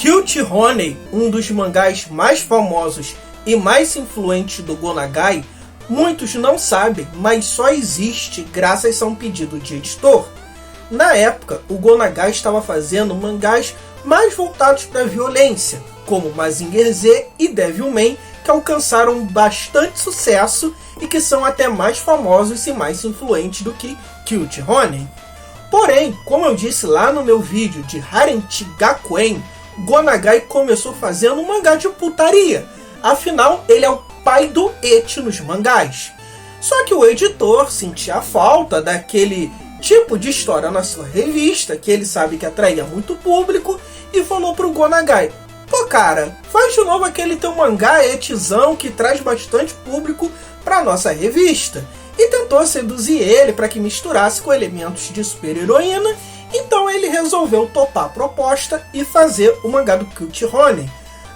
Cute Honey, um dos mangás mais famosos e mais influentes do Go Nagai, muitos não sabem, mas só existe graças a um pedido de editor. Na época, o Go Nagai estava fazendo mangás mais voltados para a violência, como Mazinger Z e Devilman, que alcançaram bastante sucesso e que são até mais famosos e mais influentes do que Cute Honey. Porém, como eu disse lá no meu vídeo de Harem Gakuen, Go Nagai começou fazendo um mangá de putaria. Afinal, ele é o pai do ecchi nos mangás. Só que o editor sentia a falta daquele tipo de história na sua revista, que ele sabe que atraía muito público, e falou pro Go Nagai: pô cara, faz de novo aquele teu mangá echizão que traz bastante público pra nossa revista. E tentou seduzir ele para que misturasse com elementos de super-heroína. Então ele resolveu topar a proposta e fazer o mangá do Cute Honey.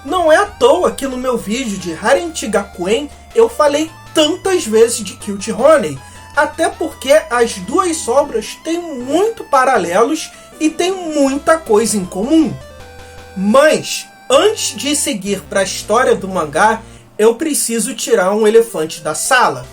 Não é à toa que no meu vídeo de Harem Gakuen eu falei tantas vezes de Cute Honey, até porque as duas obras têm muito paralelos e têm muita coisa em comum. Mas, antes de seguir para a história do mangá, eu preciso tirar um elefante da sala.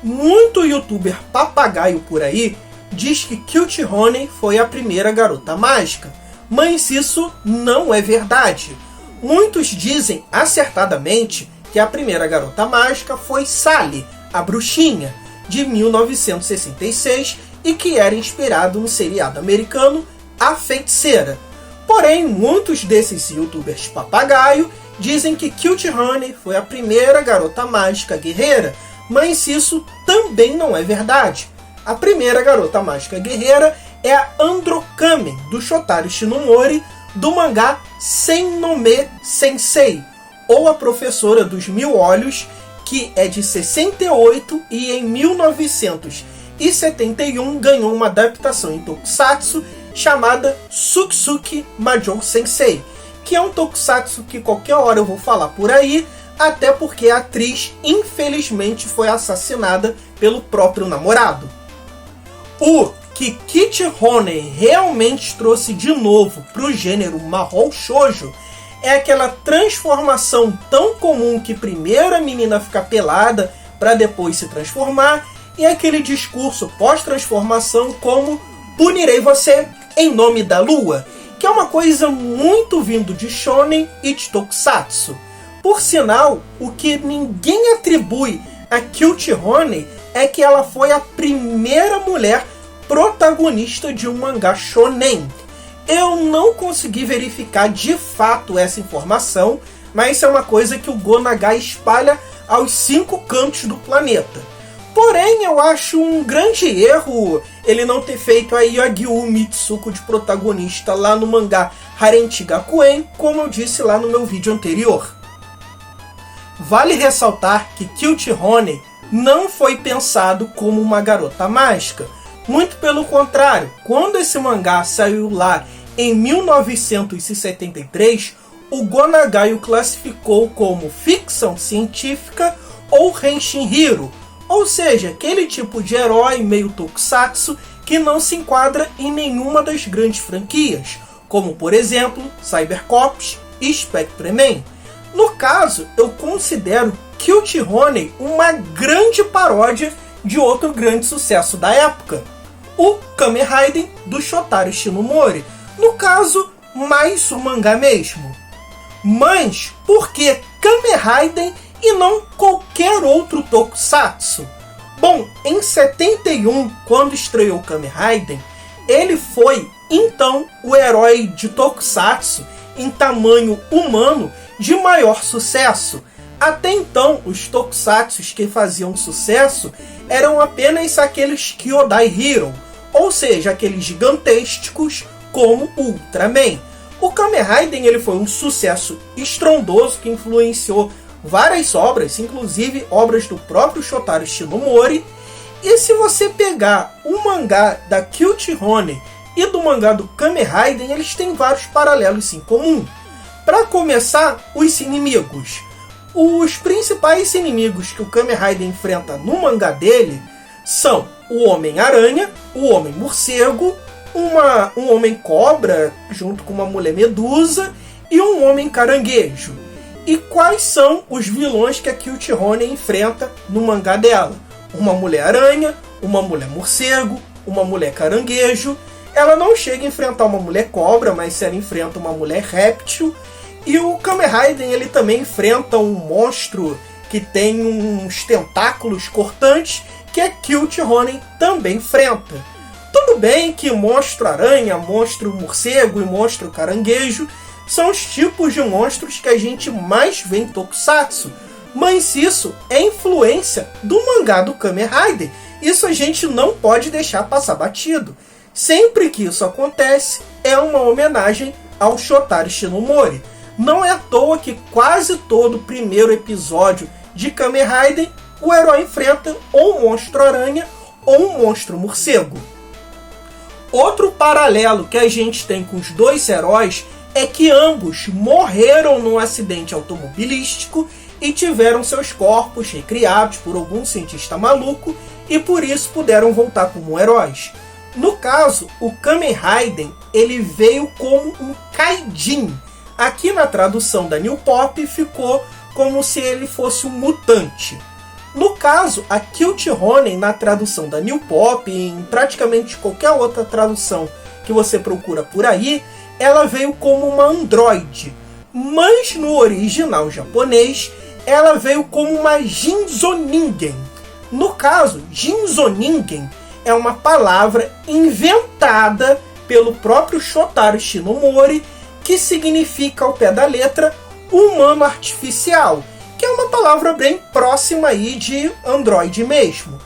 Muito youtuber papagaio por aí diz que Cute Honey foi a primeira garota mágica, mas isso não é verdade. Muitos dizem acertadamente que a primeira garota mágica foi Sally, a bruxinha, de 1966, e que era inspirado no seriado americano A Feiticeira. Porém, muitos desses youtubers papagaio dizem que Cute Honey foi a primeira garota mágica guerreira, mas isso também não é verdade. A primeira garota mágica guerreira é a Androkamen, do Shotaro Shinomori, do mangá Sennome Sensei, ou a Professora dos Mil Olhos, que é de 68 e em 1971 ganhou uma adaptação em tokusatsu chamada Tsukisuki Majou Sensei, que é um tokusatsu que qualquer hora eu vou falar por aí, até porque a atriz infelizmente foi assassinada pelo próprio namorado. O que Cute Honey realmente trouxe de novo para o gênero Mahou Shoujo é aquela transformação tão comum que primeiro a menina fica pelada para depois se transformar, e aquele discurso pós-transformação como "punirei você em nome da lua", que é uma coisa muito vindo de shonen e de tokusatsu. Por sinal, o que ninguém atribui a Cute Honey é que ela foi a primeira mulher protagonista de um mangá shonen. Eu não consegui verificar de fato essa informação, mas isso é uma coisa que o Go Nagai espalha aos 5 cantos do planeta. Porém, eu acho um grande erro ele não ter feito a Yagyu Mitsuko de protagonista lá no mangá Harem Gakuen, como eu disse lá no meu vídeo anterior. Vale ressaltar que Cute Honey não foi pensado como uma garota mágica. Muito pelo contrário, quando esse mangá saiu lá em 1973, o Go Nagai o classificou como ficção científica ou Henshin Hero, ou seja, aquele tipo de herói meio tokusatsu que não se enquadra em nenhuma das grandes franquias, como por exemplo Cybercops e Spectreman. No caso, eu considero Cute Honey uma grande paródia de outro grande sucesso da época, o Kamen Rider do Shotaro Shinomori, no caso, mais um mangá mesmo. Mas por que Kamen Rider e não qualquer outro tokusatsu? Bom, em 71, quando estreou Kamen Rider, ele foi, então, o herói de tokusatsu em tamanho humano de maior sucesso. Até então, os tokusatsus que faziam sucesso eram apenas aqueles Kyodai Hero, ou seja, aqueles gigantescos como o Ultraman. O Kamen Rider ele foi um sucesso estrondoso que influenciou várias obras, inclusive obras do próprio Shotaro Shinomori. E se você pegar o mangá da Cute Honey e do mangá do Kamen Rider, eles têm vários paralelos em comum. Para começar, os inimigos. Os principais inimigos que o Kamen Rider enfrenta no mangá dele são o Homem-Aranha, o Homem-Morcego, um Homem-Cobra junto com uma Mulher Medusa e um Homem-Caranguejo. E quais são os vilões que a Cute Honey enfrenta no mangá dela? Uma Mulher-Aranha, uma Mulher-Morcego, uma Mulher-Caranguejo. Ela não chega a enfrentar uma Mulher-Cobra, mas ela enfrenta uma Mulher-Réptil. E o Kamen Rider ele também enfrenta um monstro que tem uns tentáculos cortantes, que a Cute Honey também enfrenta. Tudo bem que monstro-aranha, monstro-morcego e monstro-caranguejo são os tipos de monstros que a gente mais vê em Tokusatsu, mas isso é influência do mangá do Kamen Rider. Isso a gente não pode deixar passar batido. Sempre que isso acontece, é uma homenagem ao Shotaro Shinomori. Não é à toa que quase todo o primeiro episódio de Kamen Rider o herói enfrenta ou um monstro-aranha ou um monstro-morcego. Outro paralelo que a gente tem com os dois heróis é que ambos morreram num acidente automobilístico e tiveram seus corpos recriados por algum cientista maluco e por isso puderam voltar como heróis. No caso, o Kamen Rider ele veio como um Kaijin. Aqui na tradução da New Pop ficou como se ele fosse um mutante. No caso, a Cute Honey na tradução da New Pop e em praticamente qualquer outra tradução que você procura por aí, ela veio como uma androide. Mas no original japonês, ela veio como uma Jinzoningen. No caso, Jinzoningen é uma palavra inventada pelo próprio Shotaro Shinomori, que significa, ao pé da letra, humano artificial, que é uma palavra bem próxima aí de androide mesmo.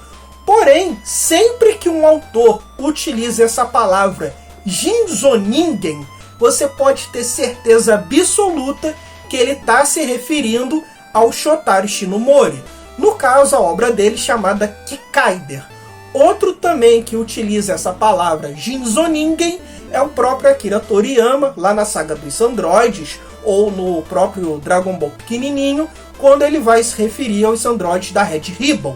Porém, sempre que um autor utiliza essa palavra Jinzoningen, você pode ter certeza absoluta que ele está se referindo ao Shotaro Shinomori. No caso, a obra dele chamada Kikaider. Outro também que utiliza essa palavra Jinzoningen é o próprio Akira Toriyama, lá na saga dos androides, ou no próprio Dragon Ball pequenininho, quando ele vai se referir aos androides da Red Ribbon.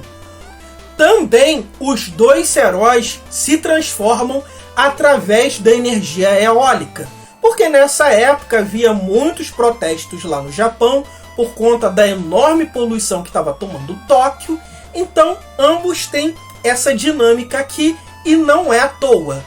Também os dois heróis se transformam através da energia eólica, porque nessa época havia muitos protestos lá no Japão por conta da enorme poluição que estava tomando Tóquio, então ambos têm essa dinâmica aqui e não é à toa.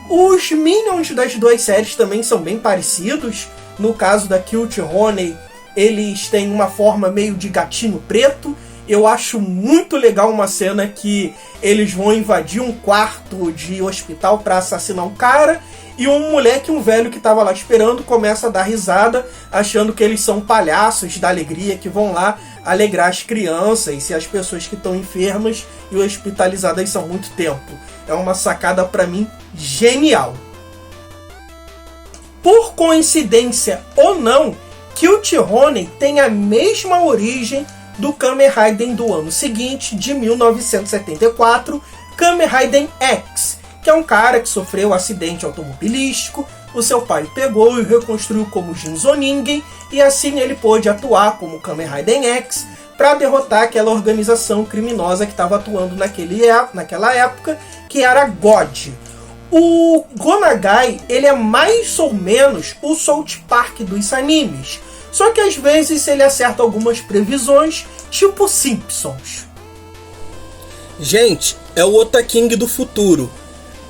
Os Minions das duas séries também são bem parecidos. No caso da Cute Honey, eles têm uma forma meio de gatinho preto. Eu acho muito legal uma cena que eles vão invadir um quarto de hospital para assassinar um cara e um moleque, um velho que estava lá esperando, começa a dar risada, achando que eles são palhaços da alegria que vão lá alegrar as crianças e as pessoas que estão enfermas e hospitalizadas há muito tempo. É uma sacada para mim genial. Por coincidência ou não, Cute Honey tem a mesma origem do Kamen Rider do ano seguinte, de 1974, Kamen Rider X, que é um cara que sofreu um acidente automobilístico, o seu pai pegou e reconstruiu como Jinzoningen, e assim ele pôde atuar como Kamen Rider X para derrotar aquela organização criminosa que estava atuando naquela época, que era God. O Go Nagai, ele é mais ou menos o South Park dos animes, só que às vezes ele acerta algumas previsões, tipo Simpsons. Gente, é o Otaking do futuro.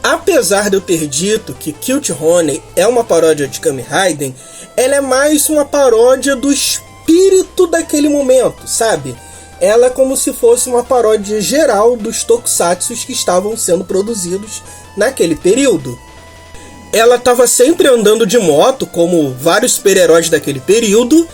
Apesar de eu ter dito que Cute Honey é uma paródia de Kamen Rider, ela é mais uma paródia do espírito daquele momento, sabe? Ela é como se fosse uma paródia geral dos tokusatsus que estavam sendo produzidos naquele período. Ela estava sempre andando de moto, como vários super-heróis daquele período,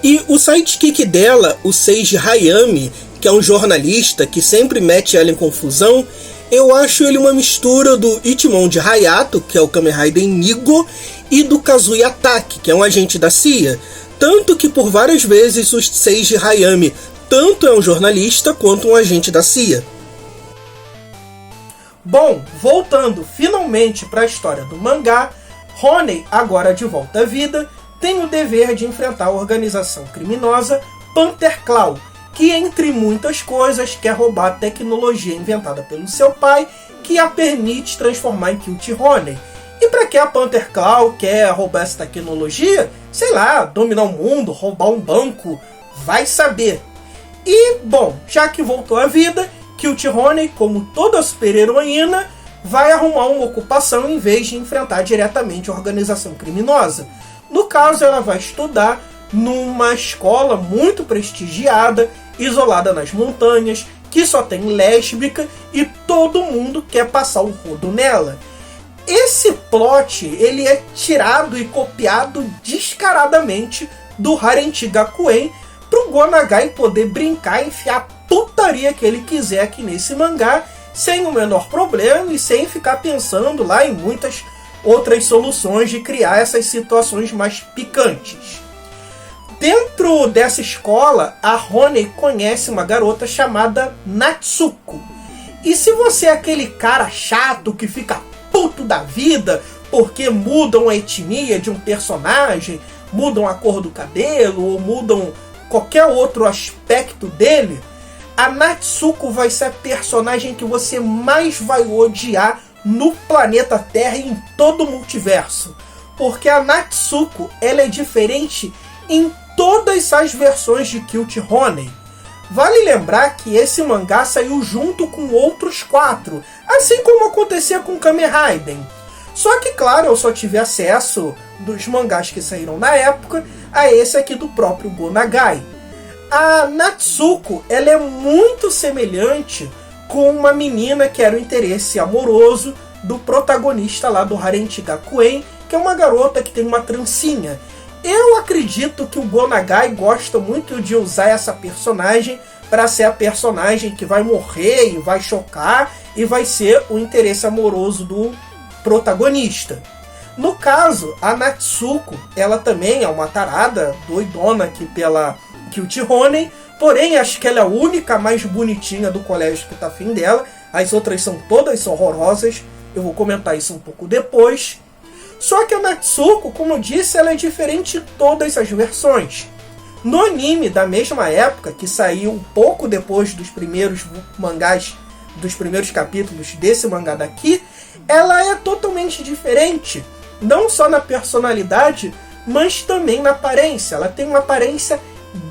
e o sidekick dela, o Seiji Hayami, que é um jornalista que sempre mete ela em confusão, eu acho ele uma mistura do Ichimon de Hayato, que é o Kamen Rider Nigo, e do Kazuya Taki, que é um agente da CIA. Tanto que por várias vezes o Seiji Hayami tanto é um jornalista quanto um agente da CIA. Bom, voltando finalmente para a história do mangá, Honey, agora de volta à vida, tem o dever de enfrentar a organização criminosa Panther Claw, que entre muitas coisas quer roubar a tecnologia inventada pelo seu pai, que a permite transformar em Cute Honey. E para que a Panther Claw quer roubar essa tecnologia? Sei lá, dominar o mundo, roubar um banco, vai saber. E, bom, já que voltou à vida, Cute Honey, como toda super-heroína, vai arrumar uma ocupação em vez de enfrentar diretamente a organização criminosa. No caso, ela vai estudar numa escola muito prestigiada, isolada nas montanhas, que só tem lésbica e todo mundo quer passar o rodo nela. Esse plot ele é tirado e copiado descaradamente do Harem Gakuen pro Go Nagai poder brincar e enfiar a putaria que ele quiser aqui nesse mangá sem o menor problema e sem ficar pensando lá em muitas outras soluções de criar essas situações mais picantes. Dentro dessa escola, a Honey conhece uma garota chamada Natsuko. E se você é aquele cara chato que fica puto da vida porque mudam a etnia de um personagem, mudam a cor do cabelo ou mudam qualquer outro aspecto dele, a Natsuko vai ser a personagem que você mais vai odiar no planeta Terra e em todo o multiverso. Porque a Natsuko ela é diferente em todas as versões de Cute Honey. Vale lembrar que esse mangá saiu junto com outros 4, assim como acontecia com Kamen Rider. Só que, claro, eu só tive acesso dos mangás que saíram na época a esse aqui do próprio Go Nagai. A Natsuko ela é muito semelhante com uma menina que era o interesse amoroso do protagonista lá do Harem Gakuen, que é uma garota que tem uma trancinha. Eu acredito que o Go Nagai gosta muito de usar essa personagem para ser a personagem que vai morrer e vai chocar e vai ser o interesse amoroso do protagonista. No caso, a Natsuko, ela também é uma tarada doidona aqui pela Cute Honey, porém acho que ela é a única mais bonitinha do colégio que tá afim dela. As outras são todas horrorosas, eu vou comentar isso um pouco depois. Só que a Natsuko, como eu disse, ela é diferente em todas as versões. No anime da mesma época, que saiu um pouco depois dos primeiros mangás, dos primeiros capítulos desse mangá daqui, ela é totalmente diferente. Não só na personalidade, mas também na aparência. Ela tem uma aparência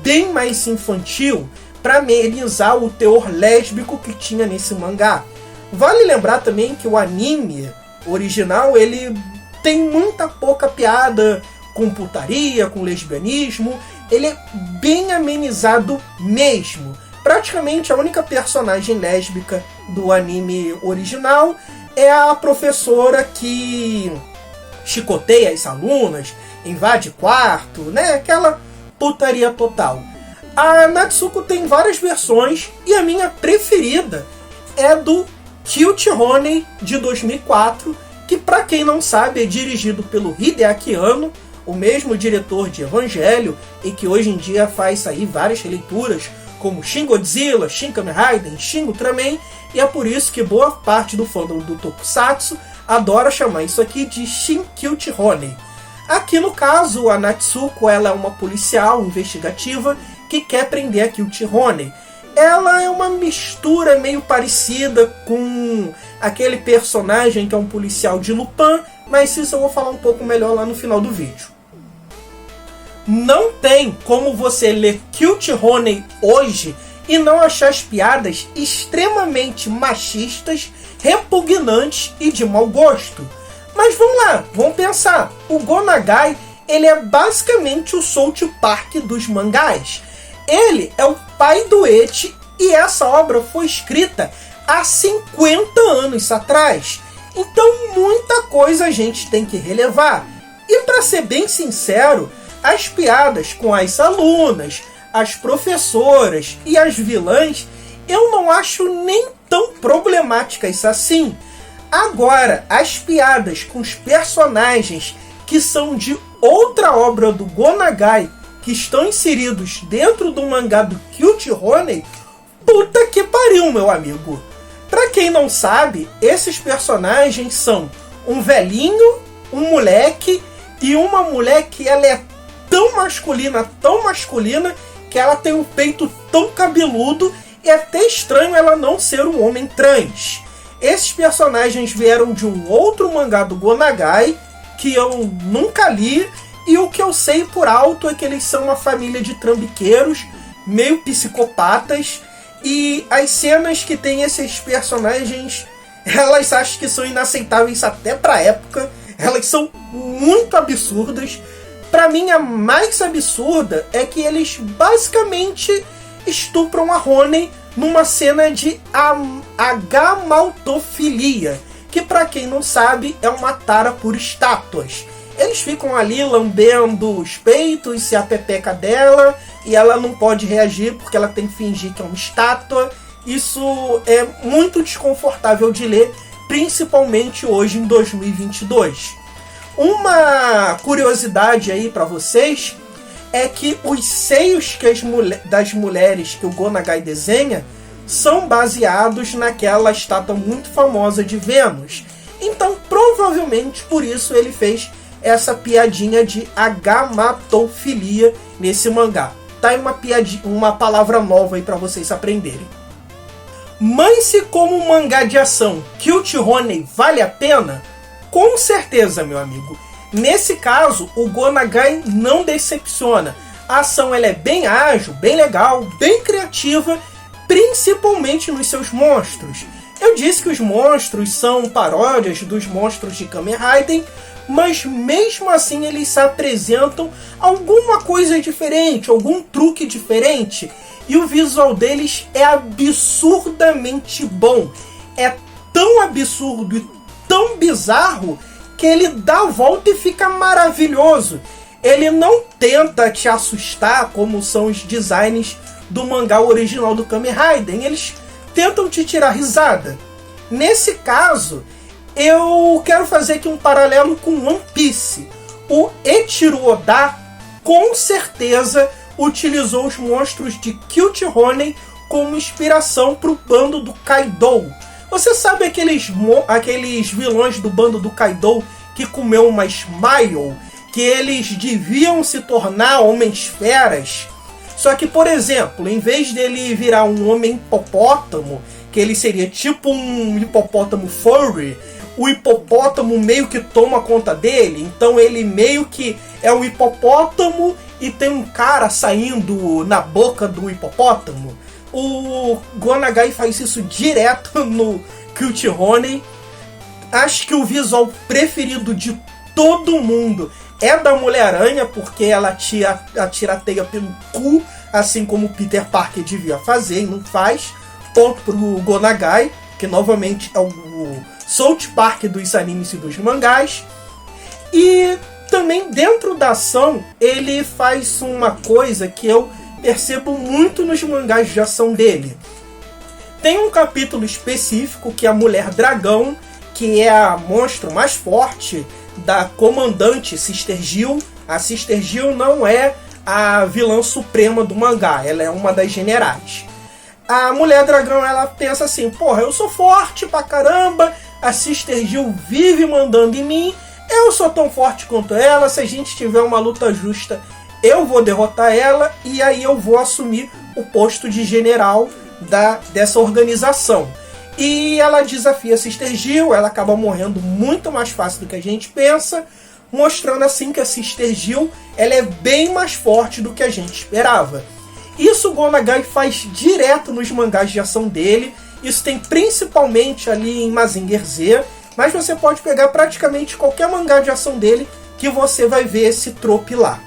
bem mais infantil para amenizar o teor lésbico que tinha nesse mangá. Vale lembrar também que o anime original, ele tem muita pouca piada com putaria, com lesbianismo. Ele é bem amenizado mesmo. Praticamente a única personagem lésbica do anime original é a professora que chicoteia as alunas, invade quarto, né? Aquela putaria total. A Natsuko tem várias versões e a minha preferida é do Cute Honey de 2004, que, para quem não sabe, é dirigido pelo Hideaki Anno, o mesmo diretor de Evangelho, e que hoje em dia faz sair várias releituras, como Shin Godzilla, Shin Kamen Rider, Shin Ultraman, e é por isso que boa parte do fandom do Tokusatsu adora chamar isso aqui de Shin Cute Honey. Aqui no caso, a Natsuko ela é uma policial investigativa que quer prender a Cute Honey. Ela é uma mistura meio parecida com aquele personagem que é um policial de Lupin, mas isso eu vou falar um pouco melhor lá no final do vídeo. Não tem como você ler Cute Honey hoje e não achar as piadas extremamente machistas, repugnantes e de mau gosto. Mas vamos lá, vamos pensar. O Go Nagai, ele é basicamente o South Park dos mangás. Ele é o pai do Ecchi e essa obra foi escrita há 50 anos atrás. Então muita coisa a gente tem que relevar. E para ser bem sincero, as piadas com as alunas, as professoras e as vilãs, eu não acho nem tão problemáticas assim. Agora, as piadas com os personagens que são de outra obra do Go Nagai, que estão inseridos dentro do mangá do Cute Honey, puta que pariu, meu amigo. Pra quem não sabe, esses personagens são um velhinho, um moleque e uma mulher que ela é tão masculina, que ela tem um peito tão cabeludo e é até estranho ela não ser um homem trans. Esses personagens vieram de um outro mangá do Go Nagai, que eu nunca li, e o que eu sei por alto é que eles são uma família de trambiqueiros, meio psicopatas, e as cenas que tem esses personagens, elas acho que são inaceitáveis até pra época, elas são muito absurdas. Pra mim, a mais absurda é que eles basicamente estupram a Honey numa cena de agamaltofilia, que pra quem não sabe é uma tara por estátuas. Eles ficam ali lambendo os peitos e a pepeca dela, e ela não pode reagir porque ela tem que fingir que é uma estátua. Isso é muito desconfortável de ler, principalmente hoje em 2022. Uma curiosidade aí pra vocês é que os seios que das mulheres que o Go Nagai desenha são baseados naquela estátua muito famosa de Vênus. Então, provavelmente, por isso ele fez essa piadinha de agamatofilia nesse mangá. Tá aí uma palavra nova aí pra vocês aprenderem. Mas se como mangá de ação Cute Honey vale a pena? Com certeza, meu amigo. Nesse caso, o Go Nagai não decepciona. A ação ela é bem ágil, bem legal, bem criativa, principalmente nos seus monstros. Eu disse que os monstros são paródias dos monstros de Kamen Rider, mas mesmo assim eles se apresentam alguma coisa diferente, algum truque diferente, e o visual deles é absurdamente bom. É tão absurdo e tão bizarro que ele dá a volta e fica maravilhoso. Ele não tenta te assustar como são os designs do mangá original do Kamen Rider. Eles tentam te tirar risada. Nesse caso, eu quero fazer aqui um paralelo com One Piece. O Eiichiro Oda com certeza utilizou os monstros de Cute Honey como inspiração para o bando do Kaido. Você sabe aqueles vilões do bando do Kaido que comeu uma Smile? Que eles deviam se tornar homens feras? Só que, por exemplo, em vez dele virar um homem hipopótamo, que ele seria tipo um hipopótamo furry, o hipopótamo meio que toma conta dele. Então ele meio que é um hipopótamo e tem um cara saindo na boca do hipopótamo. O Go Nagai faz isso direto no Cute Honey. Acho que o visual preferido de todo mundo é da Mulher-Aranha, porque ela atira a teia pelo cu, assim como o Peter Parker devia fazer e não faz. Ponto pro Go Nagai, que novamente é o South Park dos animes e dos mangás. E também dentro da ação, ele faz uma coisa que eu percebo muito nos mangás de ação dele. Tem um capítulo específico que é a Mulher Dragão, que é a monstro mais forte da comandante Sister Jill. A Sister Jill não é a vilã suprema do mangá, ela é uma das generais. A Mulher Dragão, ela pensa assim: porra, eu sou forte pra caramba, a Sister Jill vive mandando em mim, eu sou tão forte quanto ela, se a gente tiver uma luta justa, eu vou derrotar ela e aí eu vou assumir o posto de general dessa organização. E ela desafia a Sister Jill, ela acaba morrendo muito mais fácil do que a gente pensa, mostrando assim que a Sister Jill ela é bem mais forte do que a gente esperava. Isso o Go Nagai faz direto nos mangás de ação dele, isso tem principalmente ali em Mazinger Z, mas você pode pegar praticamente qualquer mangá de ação dele que você vai ver esse trope lá.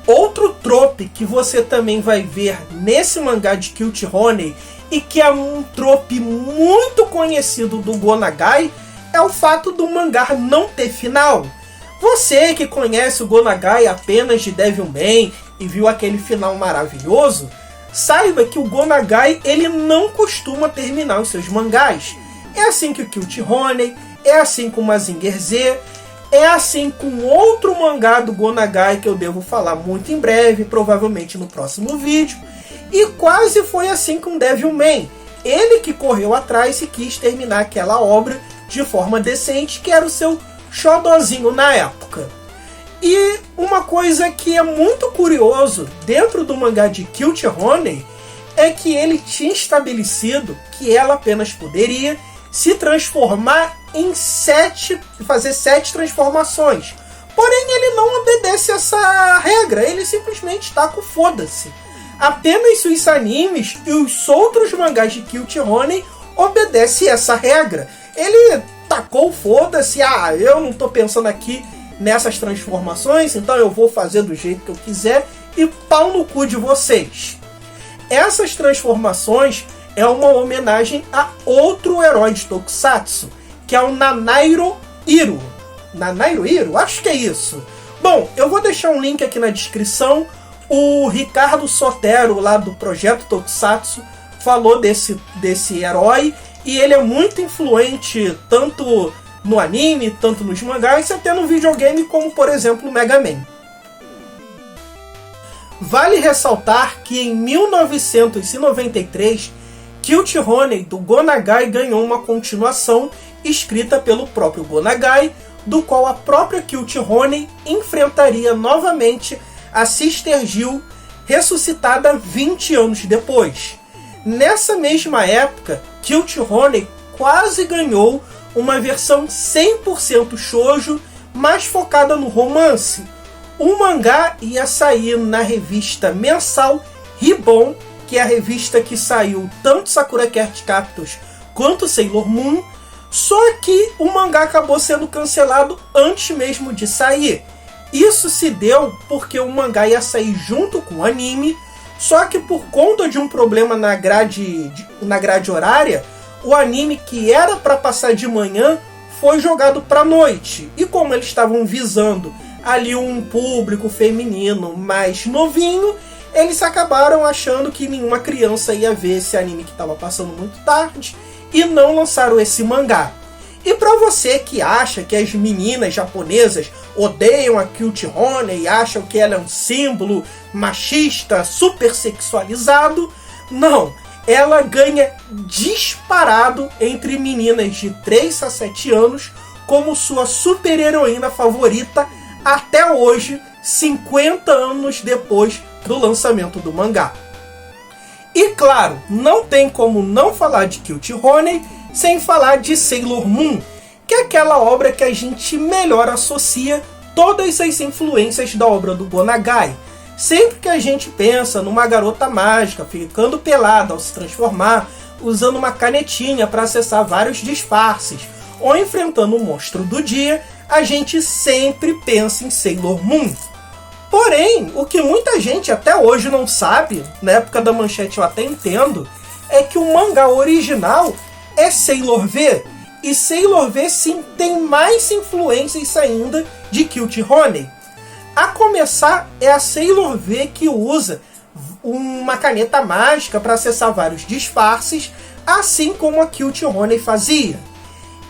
Outro trope que você também vai ver nesse mangá de Cute Honey, e que é um trope muito conhecido do Go Nagai, é o fato do mangá não ter final. Você que conhece o Go Nagai apenas de Devilman e viu aquele final maravilhoso, saiba que o Go Nagai ele não costuma terminar os seus mangás. É assim que o Cute Honey, é assim com o Mazinger Z, é assim com outro mangá do Go Nagai que eu devo falar muito em breve, provavelmente no próximo vídeo. E quase foi assim com Devilman. Ele que correu atrás e quis terminar aquela obra de forma decente, que era o seu xodozinho na época. E uma coisa que é muito curioso dentro do mangá de Cute Honey é que ele tinha estabelecido que ela apenas poderia se transformar em 7, fazer 7 transformações. Porém, ele não obedece essa regra, ele simplesmente taca o foda-se. Apenas os animes e os outros mangás de Cute Honey obedecem essa regra. Ele tacou o foda-se, eu não tô pensando aqui nessas transformações, então eu vou fazer do jeito que eu quiser e pau no cu de vocês. Essas transformações é uma homenagem a outro herói de Tokusatsu, que é o Nanairo Iro. Nanairo Iro? Acho que é isso. Bom, eu vou deixar um link aqui na descrição. O Ricardo Sotero, lá do Projeto Tokusatsu, falou desse herói, e ele é muito influente tanto no anime, tanto nos mangás, e até no videogame, como por exemplo o Mega Man. Vale ressaltar que em 1993, Cute Honey do Go Nagai ganhou uma continuação escrita pelo próprio Go Nagai, do qual a própria Cute Honey enfrentaria novamente a Sister Jill, ressuscitada 20 anos depois. Nessa mesma época, Cute Honey quase ganhou uma versão 100% shoujo, mais focada no romance. O mangá ia sair na revista mensal Ribbon, que é a revista que saiu tanto Sakura Card Captors quanto Sailor Moon, só que o mangá acabou sendo cancelado antes mesmo de sair. Isso se deu porque o mangá ia sair junto com o anime, só que por conta de um problema na grade horária, o anime que era para passar de manhã foi jogado para noite. E como eles estavam visando ali um público feminino mais novinho, eles acabaram achando que nenhuma criança ia ver esse anime que estava passando muito tarde e não lançaram esse mangá. E para você que acha que as meninas japonesas odeiam a Cute Honey e acham que ela é um símbolo machista, super sexualizado, não. Ela ganha disparado entre meninas de 3 a 7 anos como sua super heroína favorita até hoje, 50 anos depois do lançamento do mangá. E claro, não tem como não falar de Cute Honey sem falar de Sailor Moon, que é aquela obra que a gente melhor associa todas as influências da obra do Go Nagai. Sempre que a gente pensa numa garota mágica ficando pelada ao se transformar, usando uma canetinha para acessar vários disfarces, ou enfrentando o monstro do dia, a gente sempre pensa em Sailor Moon. Porém, o que muita gente até hoje não sabe, na época da manchete eu até entendo, é que o mangá original é Sailor V, e Sailor V sim tem mais influências ainda de Cute Honey. A começar, é a Sailor V que usa uma caneta mágica para acessar vários disfarces, assim como a Cute Honey fazia.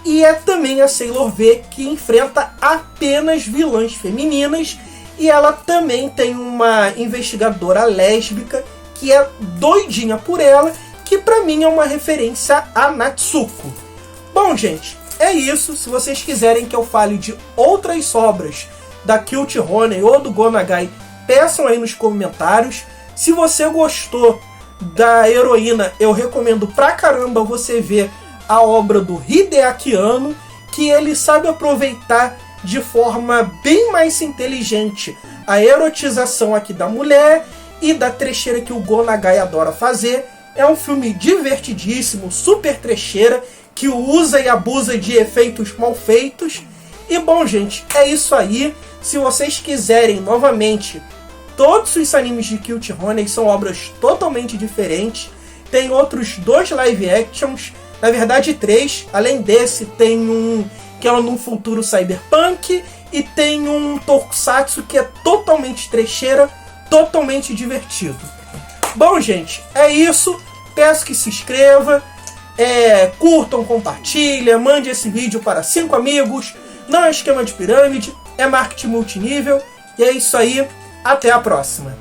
E é também a Sailor V que enfrenta apenas vilãs femininas, e ela também tem uma investigadora lésbica que é doidinha por ela, que pra mim é uma referência a Natsuko. Bom, gente, é isso. Se vocês quiserem que eu fale de outras obras da Cute Honey ou do Go Nagai, peçam aí nos comentários. Se você gostou da heroína, eu recomendo pra caramba você ver a obra do Hideaki Anno, que ele sabe aproveitar de forma bem mais inteligente a erotização aqui da mulher e da trecheira que o Go Nagai adora fazer. É um filme divertidíssimo, super trecheira, que usa e abusa de efeitos mal feitos. E bom, gente, é isso aí. Se vocês quiserem, novamente, todos os animes de Cute Honey são obras totalmente diferentes. Tem outros 2 live actions, na verdade 3. Além desse, tem um que é num futuro cyberpunk, e tem um tokusatsu que é totalmente trecheira, totalmente divertido. Bom, gente, é isso. Peço que se inscreva, curtam, compartilhem, mande esse vídeo para 5 amigos. Não é esquema de pirâmide, é marketing multinível. E é isso aí. Até a próxima.